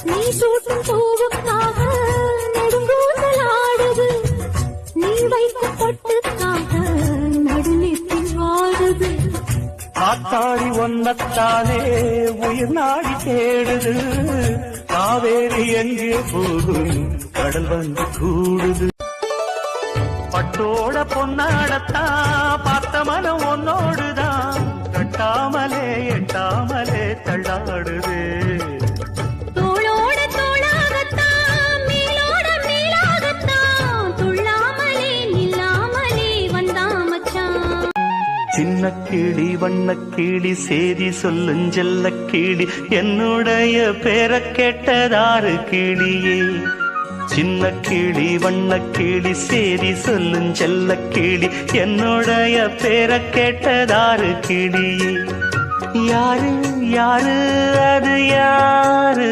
நீ சூட்டும் பூவுக்காக நெடுங்கூந்தலாடுது, நீ வைத்த பொட்டுக்காக நடுநெற்றில் வாடுது. காத்தாடி ஒன்னத்தானே உயிர் நாடி தேடுது, காவேரி எங்கே போகும் கடல் வந்து கூடுது. பட்டோட பொன்னாடத்தான் பார்த்த மனம் ஒன்னோடுதான், கட்டாமலே எட்டாமலே தள்ளாடுது. தோளோட தோளாகத்தான் மேலோட மேலாகத்தான், துள்ளாமலே நில்லாமலே வந்தாமச்சான். சின்ன கிளி வண்ணக்கிளி சேதி சொல்லும் செல்ல கிளி, என்னுடைய பேரை கேட்டதாறு கிளியே. சின்ன கிளி வண்ணக்கிளி சேதி சொல்லும் செல்ல கிளி, என்னுடைய பேரை கேட்டதாறு கிளியே. யாரு யாரு அது யாரு?